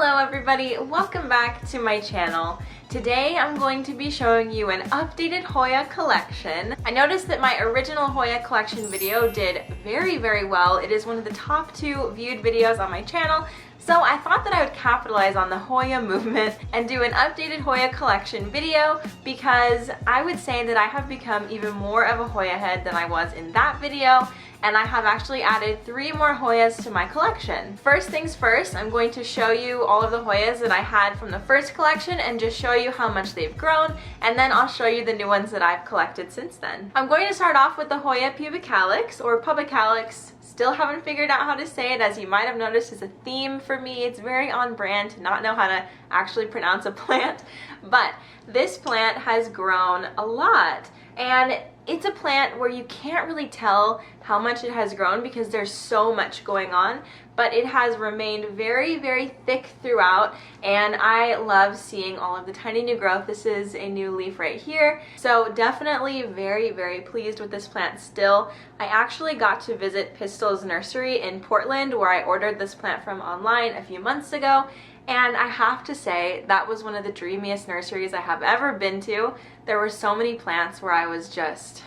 Hello everybody, welcome back to my channel. Today I'm going to be showing you an updated Hoya collection. I noticed that my original Hoya collection video did very well. It is one of the top 2 viewed videos on my channel, so I thought that I would capitalize on the Hoya movement and do an updated Hoya collection video because I would say that I have become even more of a Hoya head than I was in that video, and I have actually added 3 more Hoyas to my collection. First things first, I'm going to show you all of the Hoyas that I had from the first collection and just show you how much they've grown, and then I'll show you the new ones that I've collected since then. I'm going to start off with the Hoya pubicalis or pubicalis. Still haven't figured out how to say it, as you might have noticed is a theme for me. It's very on brand to not know how to actually pronounce a plant, but this plant has grown a lot, and it's a plant where you can't really tell how much it has grown because there's so much going on, but it has remained very thick throughout, and I love seeing all of the tiny new growth. This is a new leaf right here, so definitely very pleased with this plant still. I actually got to visit Pistol's nursery in Portland, where I ordered this plant from online a few months ago, and I have to say that was one of the dreamiest nurseries I have ever been to. There were so many plants where I was just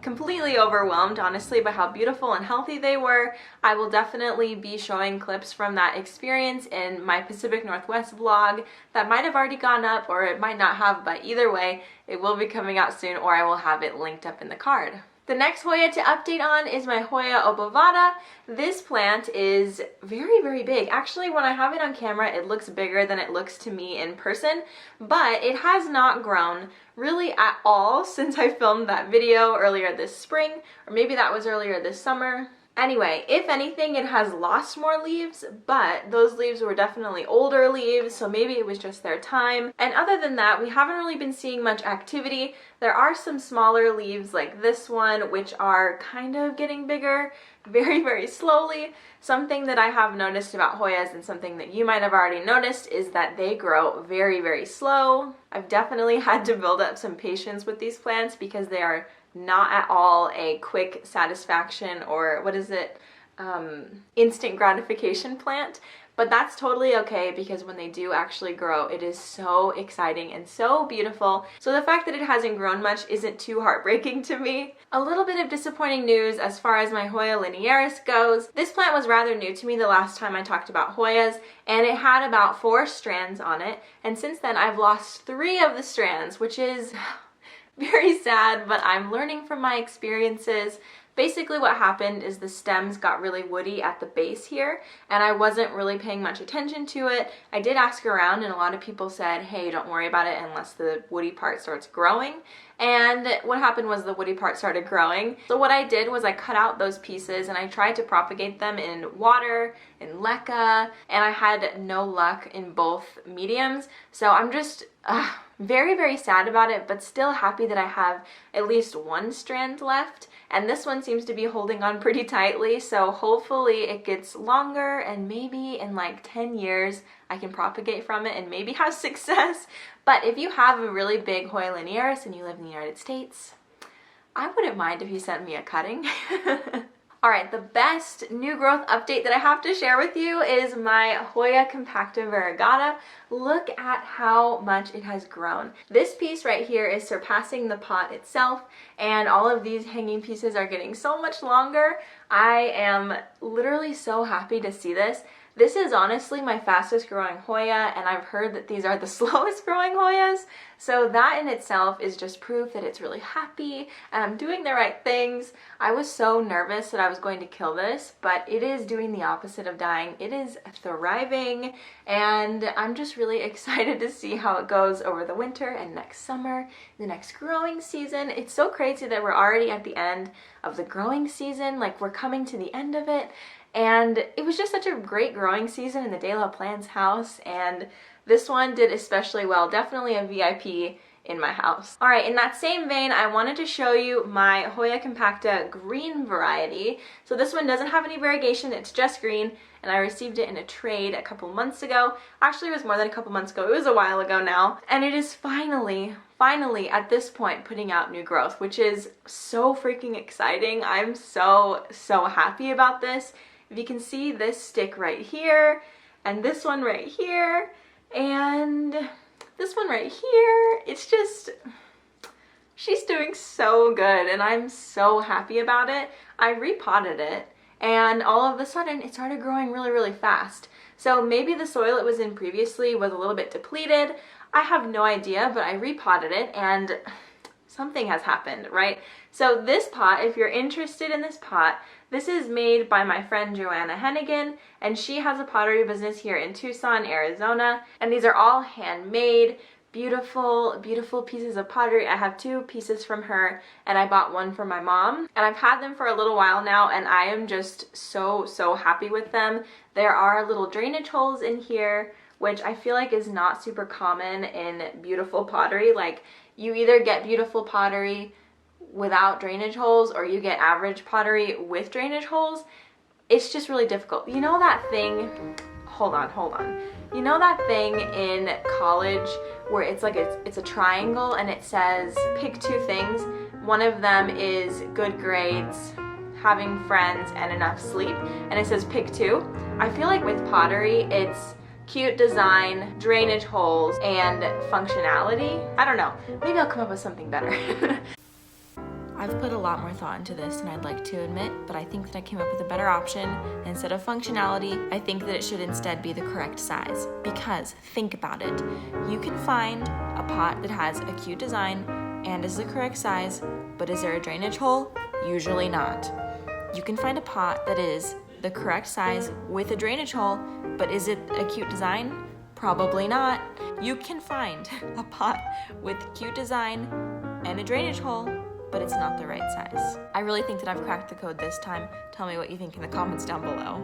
completely overwhelmed, honestly, by how beautiful and healthy they were. I will definitely be showing clips from that experience in my Pacific Northwest vlog that might have already gone up, or it might not have, but either way, it will be coming out soon, or I will have it linked up in the card. The next Hoya to update on is my Hoya obovata. This plant is very big. Actually, when I have it on camera, it looks bigger than it looks to me in person, but it has not grown really at all since I filmed that video earlier this spring, or maybe that was earlier this summer. Anyway, if anything, it has lost more leaves, but those leaves were definitely older leaves, so maybe it was just their time. And other than that, we haven't really been seeing much activity. There are some smaller leaves like this one, which are kind of getting bigger very slowly. Something that I have noticed about Hoyas, and something that you might have already noticed, is that they grow very slow. I've definitely had to build up some patience with these plants because they are not at all a quick satisfaction, or what is it, instant gratification plant. But that's totally okay, because when they do actually grow, it is so exciting and so beautiful. So the fact that it hasn't grown much isn't too heartbreaking to me. A little bit of disappointing news as far as my Hoya linearis goes. This plant was rather new to me the last time I talked about Hoyas, and it had about 4 strands on it. And since then I've lost 3 of the strands, which is very sad, but I'm learning from my experiences. Basically what happened is the stems got really woody at the base here, and I wasn't really paying much attention to it. I did ask around, and a lot of people said, hey, don't worry about it unless the woody part starts growing. And what happened was the woody part started growing. So what I did was I cut out those pieces and I tried to propagate them in water, in leca, and I had no luck in both mediums. So I'm just very sad about it, but still happy that I have at least 1 strand left. And this one seems to be holding on pretty tightly, so hopefully it gets longer, and maybe in like 10 years I can propagate from it and maybe have success. But if you have a really big Hoya linearis and you live in the United States, I wouldn't mind if you sent me a cutting. Alright, the best new growth update that I have to share with you is my Hoya compacta variegata. Look at how much it has grown. This piece right here is surpassing the pot itself, and all of these hanging pieces are getting so much longer. I am literally so happy to see this. This is honestly my fastest growing Hoya, and I've heard that these are the slowest growing Hoyas, so that in itself is just proof that it's really happy and I'm doing the right things. I was so nervous that I was going to kill this, but it is doing the opposite of dying. It is thriving, and I'm just really excited to see how it goes over the winter and next summer, the next growing season. It's so crazy that we're already at the end of the growing season, like we're coming to the end of it. And it was just such a great growing season in the De La Plan's house, and this one did especially well. Definitely a VIP in my house. Alright, in that same vein, I wanted to show you my Hoya compacta green variety. So this one doesn't have any variegation, it's just green, and I received it in a trade a couple months ago. Actually, it was more than a couple months ago, it was a while ago now. And it is finally at this point putting out new growth, which is so freaking exciting. I'm so happy about this. If you can see this stick right here, and this one right here, and this one right here. It's just, she's doing so good, and I'm so happy about it. I repotted it, and all of a sudden it started growing really, really fast. So maybe the soil it was in previously was a little bit depleted. I have no idea, but I repotted it and something has happened, right? So this pot, if you're interested in this pot, this is made by my friend Joanna Hennigan, and she has a pottery business here in Tucson, Arizona. And these are all handmade, beautiful, beautiful pieces of pottery. I have 2 pieces from her, and I bought one for my mom. And I've had them for a little while now, and I am just so, so happy with them. There are little drainage holes in here, which I feel like is not super common in beautiful pottery. Like, you either get beautiful pottery without drainage holes or you get average pottery with drainage holes. It's just really difficult. You know that thing, hold on. You know that thing in college where it's like it's a triangle and it says pick 2 things. One of them is good grades, having friends, and enough sleep, and it says pick 2. I feel like with pottery it's cute design, drainage holes, and functionality. I don't know. Maybe I'll come up with something better. I've put a lot more thought into this than I'd like to admit, but I think that I came up with a better option. Instead of functionality, I think that it should instead be the correct size. Because, think about it, you can find a pot that has a cute design and is the correct size, but is there a drainage hole? Usually not. You can find a pot that is the correct size with a drainage hole, but is it a cute design? Probably not. You can find a pot with cute design and a drainage hole, but it's not the right size. I really think that I've cracked the code this time. Tell me what you think in the comments down below.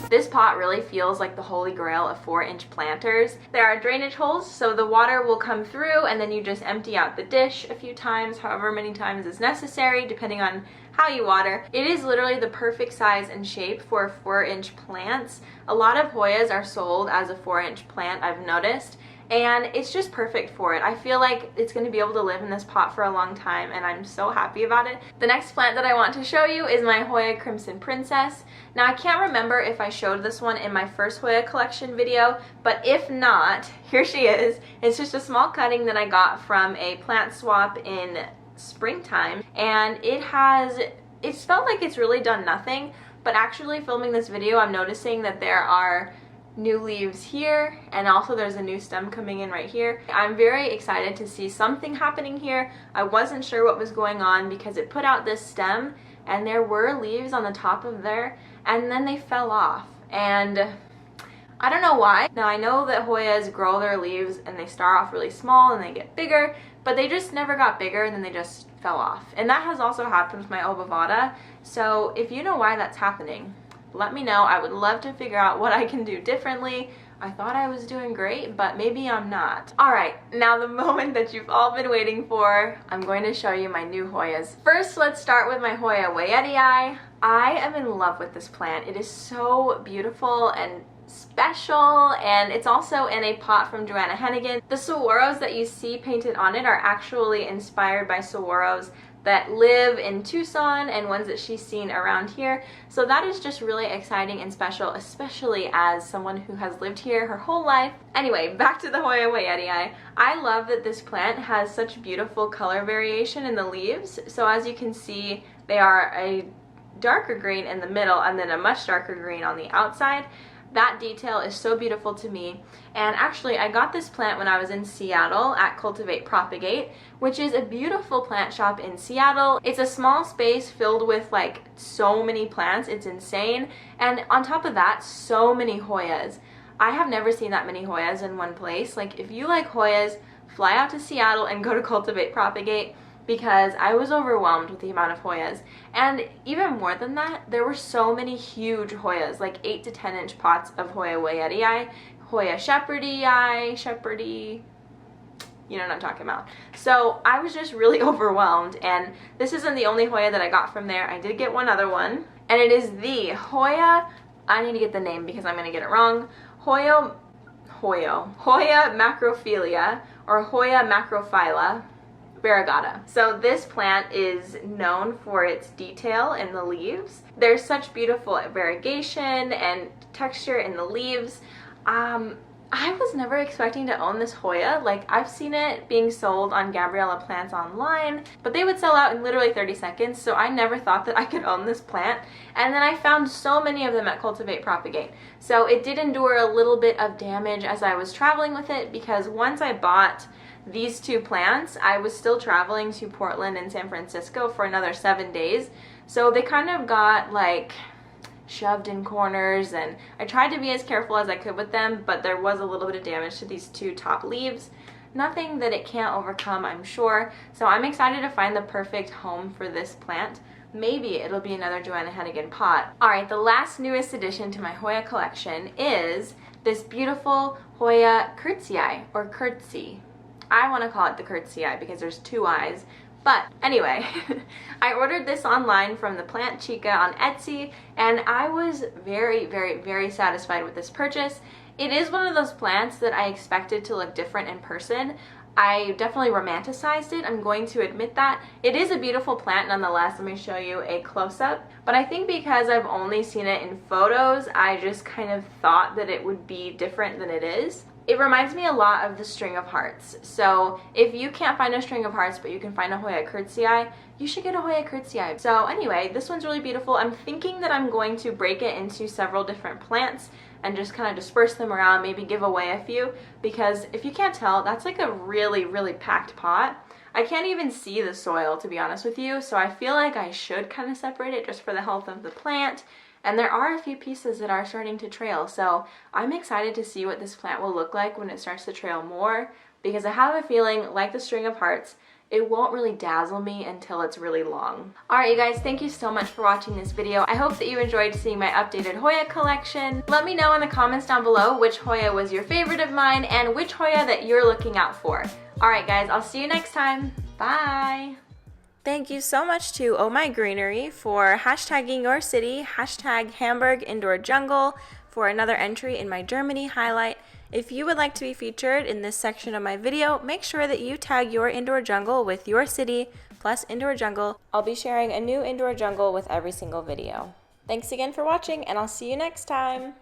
This pot really feels like the holy grail of 4-inch planters. There are drainage holes, so the water will come through and then you just empty out the dish a few times, however many times is necessary, depending on how you water. It is literally the perfect size and shape for 4-inch plants. A lot of Hoyas are sold as a 4-inch plant, I've noticed, and it's just perfect for it. I feel like it's going to be able to live in this pot for a long time, and I'm so happy about it. The next plant that I want to show you is my Hoya Crimson Princess. Now, I can't remember if I showed this one in my first Hoya collection video, but if not, here she is. It's just a small cutting that I got from a plant swap in springtime, and it's felt like it's really done nothing, but actually filming this video, I'm noticing that there are new leaves here, and also there's a new stem coming in right here. I'm very excited to see something happening here. I wasn't sure what was going on because it put out this stem and there were leaves on the top of there, and then they fell off, and I don't know why. Now, I know that Hoyas grow their leaves and they start off really small and they get bigger, but they just never got bigger and then they just fell off. And that has also happened with my obovata. So if you know why that's happening, let me know. I would love to figure out what I can do differently. I thought I was doing great, but maybe I'm not. All right, now the moment that you've all been waiting for, I'm going to show you my new Hoyas. First, let's start with my Hoya Wayettii. I am in love with this plant. It is so beautiful and special, and it's also in a pot from Joanna Hennigan. The saguaros that you see painted on it are actually inspired by saguaros that live in Tucson and ones that she's seen around here. So that is just really exciting and special, especially as someone who has lived here her whole life. Anyway, back to the Hoya Wayettii. I love that this plant has such beautiful color variation in the leaves. So as you can see, they are a darker green in the middle and then a much darker green on the outside. That detail is so beautiful to me. And actually, I got this plant when I was in Seattle at Cultivate Propagate, which is a beautiful plant shop in Seattle. It's a small space filled with like so many plants. It's insane. And on top of that, so many Hoyas. I have never seen that many Hoyas in one place. Like, if you like Hoyas, fly out to Seattle and go to Cultivate Propagate, because I was overwhelmed with the amount of Hoyas. And even more than that, there were so many huge Hoyas, like 8 to 10 inch pots of Hoya Wayettii, Hoya Shepherdii, you know what I'm talking about. So I was just really overwhelmed, and this isn't the only Hoya that I got from there. I did get one other one, and it is the Hoya, I need to get the name because I'm going to get it wrong, Hoya macrophilia, or Hoya macrophylla variegata. So this plant is known for its detail in the leaves. There's such beautiful variegation and texture in the leaves. I was never expecting to own this Hoya. Like, I've seen it being sold on Gabriella Plants online, but they would sell out in literally 30 seconds, so I never thought that I could own this plant. And then I found so many of them at Cultivate Propagate. So it did endure a little bit of damage as I was traveling with it, because once I bought these two plants, I was still traveling to Portland and San Francisco for another 7 days. So they kind of got like shoved in corners, and I tried to be as careful as I could with them, but there was a little bit of damage to these two top leaves. Nothing that it can't overcome, I'm sure. So I'm excited to find the perfect home for this plant. Maybe it'll be another Joanna Hennigan pot. Alright, the last newest addition to my Hoya collection is this beautiful Hoya curtsy, or curtsy. I want to call it the curtsy because there's two eyes. But anyway, I ordered this online from the Plant Chica on Etsy, and I was very, very, very satisfied with this purchase. It is one of those plants that I expected to look different in person. I definitely romanticized it, I'm going to admit that. It is a beautiful plant nonetheless. Let me show you a close-up. But I think because I've only seen it in photos, I just kind of thought that it would be different than it is. It reminds me a lot of the string of hearts. So if you can't find a string of hearts but you can find a Hoya curtsy, you should get a Hoya curtsy. So anyway, this one's really beautiful. I'm thinking that I'm going to break it into several different plants and just kind of disperse them around, maybe give away a few, because if you can't tell, that's like a really, really packed pot. I can't even see the soil, to be honest with you, so I feel like I should kind of separate it just for the health of the plant. And there are a few pieces that are starting to trail, so I'm excited to see what this plant will look like when it starts to trail more, because I have a feeling, like the string of hearts, it won't really dazzle me until it's really long. Alright you guys, thank you so much for watching this video. I hope that you enjoyed seeing my updated Hoya collection. Let me know in the comments down below which Hoya was your favorite of mine and which Hoya that you're looking out for. Alright guys, I'll see you next time. Bye! Thank you so much to Oh My Greenery for hashtagging your city, hashtag Hamburg Indoor Jungle, for another entry in my Germany highlight. If you would like to be featured in this section of my video, make sure that you tag your indoor jungle with your city plus indoor jungle. I'll be sharing a new indoor jungle with every single video. Thanks again for watching, and I'll see you next time.